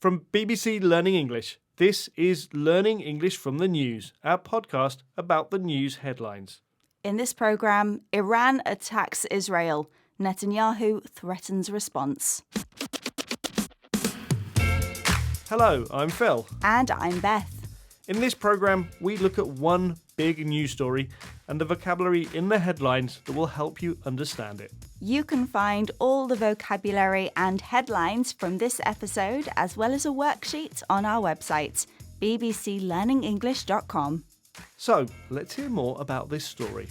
From BBC Learning English, this is Learning English from the News, our podcast about the news headlines. In this programme, Iran attacks Israel. Netanyahu threatens response. Hello, I'm Phil. And I'm Beth. In this programme, we look at one big news story and the vocabulary in the headlines that will help you understand it. You can find all the vocabulary and headlines from this episode, as well as a worksheet on our website, bbclearningenglish.com. So, let's hear more about this story.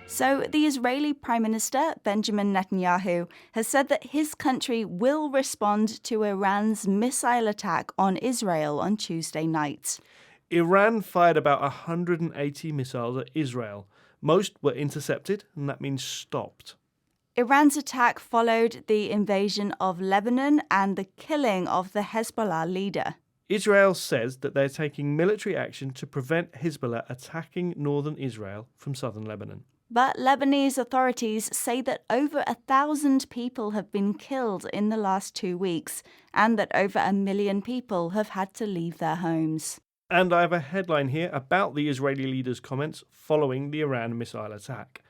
So, the Israeli Prime Minister, Benjamin Netanyahu, has said that his country will respond to Iran's missile attack on Israel on Tuesday night. Iran fired about 180 missiles at Israel. Most were intercepted, and that means stopped. Iran's attack followed the invasion of Lebanon and the killing of the Hezbollah leader. Israel says that they're taking military action to prevent Hezbollah attacking northern Israel from southern Lebanon. But Lebanese authorities say that over 1,000 people have been killed in the last 2 weeks and that over 1 million people have had to leave their homes. And I have a headline here about the Israeli leader's comments following the Iran missile attack.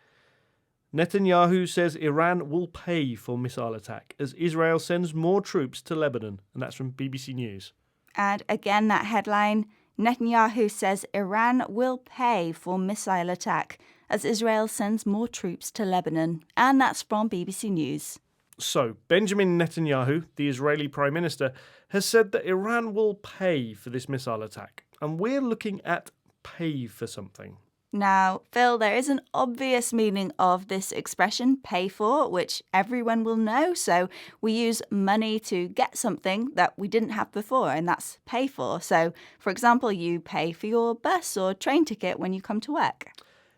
Netanyahu says Iran will pay for missile attack as Israel sends more troops to Lebanon, and that's from BBC News. And again, that headline, Netanyahu says Iran will pay for missile attack as Israel sends more troops to Lebanon. And that's from BBC News. So, Benjamin Netanyahu, the Israeli Prime Minister, has said that Iran will pay for this missile attack. And we're looking at pay for something. Now, Phil, there is an obvious meaning of this expression, pay for, which everyone will know. So we use money to get something that we didn't have before, and that's pay for. So, for example, you pay for your bus or train ticket when you come to work.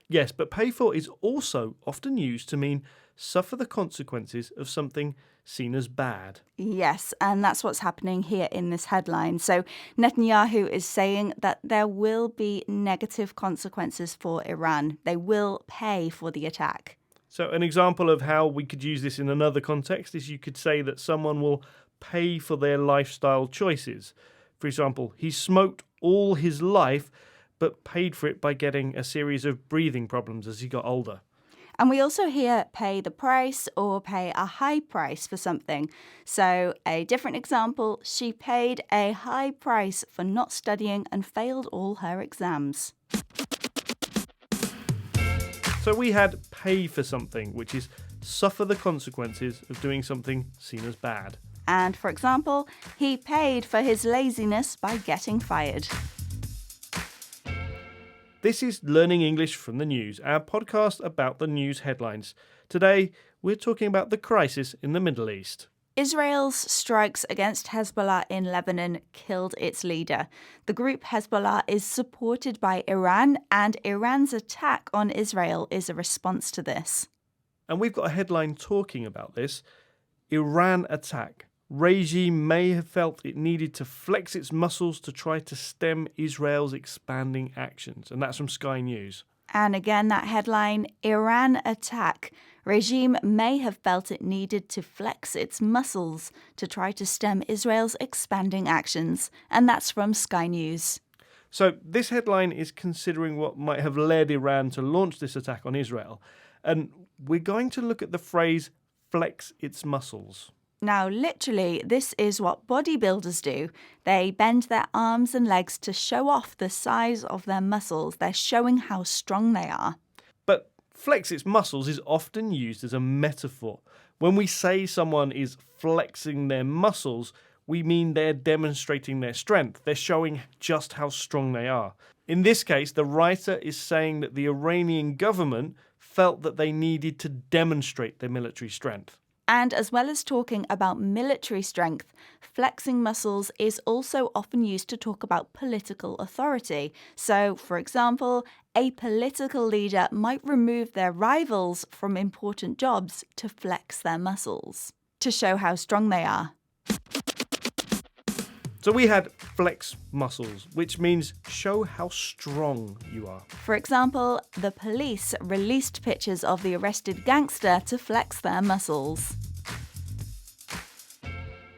Yes, but pay for is also often used to mean suffer the consequences of something seen as bad. Yes, and that's what's happening here in this headline. So Netanyahu is saying that there will be negative consequences for Iran. They will pay for the attack. So an example of how we could use this in another context is you could say that someone will pay for their lifestyle choices. For example, he smoked all his life but paid for it by getting a series of breathing problems as he got older. And we also hear pay the price or pay a high price for something. So a different example, she paid a high price for not studying and failed all her exams. So we had pay for something, which is suffer the consequences of doing something seen as bad. And for example, he paid for his laziness by getting fired. This is Learning English from the News, our podcast about the news headlines. Today, we're talking about the crisis in the Middle East. Israel's strikes against Hezbollah in Lebanon killed its leader. The group Hezbollah is supported by Iran, and Iran's attack on Israel is a response to this. And we've got a headline talking about this. Iran attack. Regime may have felt it needed to flex its muscles to try to stem Israel's expanding actions. And that's from Sky News. And again, that headline, Iran attack. Regime may have felt it needed to flex its muscles to try to stem Israel's expanding actions. And that's from Sky News. So this headline is considering what might have led Iran to launch this attack on Israel. And we're going to look at the phrase flex its muscles. Now, literally, this is what bodybuilders do. They bend their arms and legs to show off the size of their muscles. They're showing how strong they are. But flex its muscles is often used as a metaphor. When we say someone is flexing their muscles, we mean they're demonstrating their strength. They're showing just how strong they are. In this case, the writer is saying that the Iranian government felt that they needed to demonstrate their military strength. And as well as talking about military strength, flexing muscles is also often used to talk about political authority. So, for example, a political leader might remove their rivals from important jobs to flex their muscles, to show how strong they are. So we had flex muscles, which means show how strong you are. For example, the police released pictures of the arrested gangster to flex their muscles.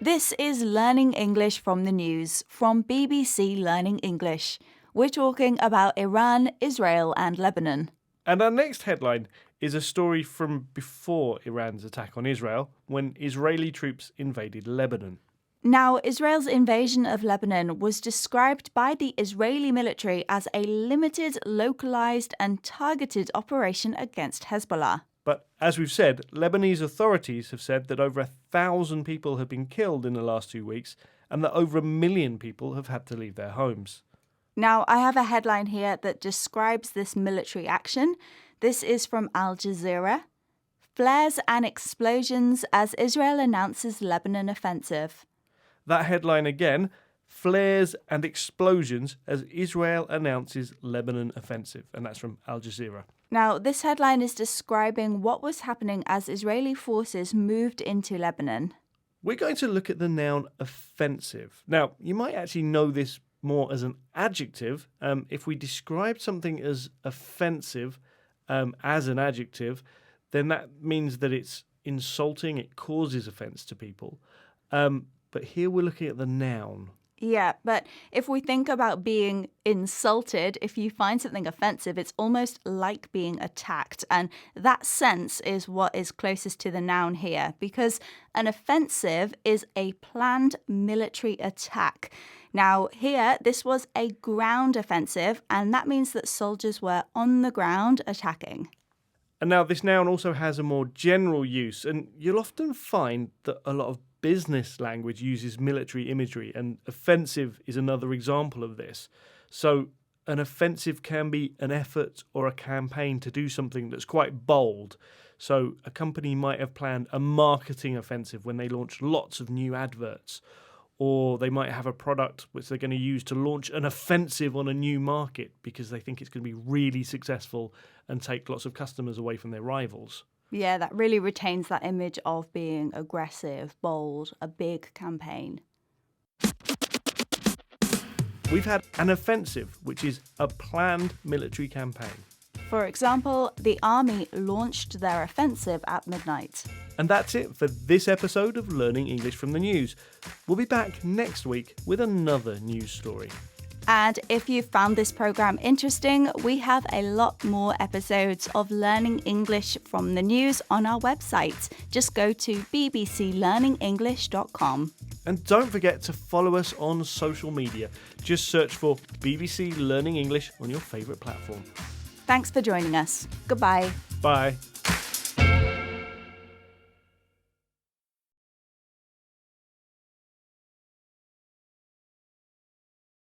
This is Learning English from the News from BBC Learning English. We're talking about Iran, Israel, and Lebanon. And our next headline is a story from before Iran's attack on Israel, when Israeli troops invaded Lebanon. Now, Israel's invasion of Lebanon was described by the Israeli military as a limited, localized, and targeted operation against Hezbollah. But as we've said, Lebanese authorities have said that over 1,000 people have been killed in the last 2 weeks and that over 1 million people have had to leave their homes. Now, I have a headline here that describes this military action. This is from Al Jazeera. Flares and explosions as Israel announces Lebanon offensive. That headline again, flares and explosions as Israel announces Lebanon offensive. And that's from Al Jazeera. Now, this headline is describing what was happening as Israeli forces moved into Lebanon. We're going to look at the noun offensive. Now, you might actually know this more as an adjective. If we describe something as offensive as an adjective, then that means that it's insulting, it causes offence to people. But here we're looking at the noun. Yeah, but if we think about being insulted, if you find something offensive, it's almost like being attacked. And that sense is what is closest to the noun here, because an offensive is a planned military attack. Now, here, this was a ground offensive, and that means that soldiers were on the ground attacking. And now this noun also has a more general use, and you'll often find that a lot of business language uses military imagery, and offensive is another example of this. So an offensive can be an effort or a campaign to do something that's quite bold. So a company might have planned a marketing offensive when they launch lots of new adverts, or they might have a product which they're going to use to launch an offensive on a new market because they think it's going to be really successful and take lots of customers away from their rivals. Yeah, that really retains that image of being aggressive, bold, a big campaign. We've had an offensive, which is a planned military campaign. For example, the army launched their offensive at midnight. And that's it for this episode of Learning English from the News. We'll be back next week with another news story. And if you found this program interesting, we have a lot more episodes of Learning English from the News on our website. Just go to bbclearningenglish.com. And don't forget to follow us on social media. Just search for BBC Learning English on your favourite platform. Thanks for joining us. Goodbye. Bye.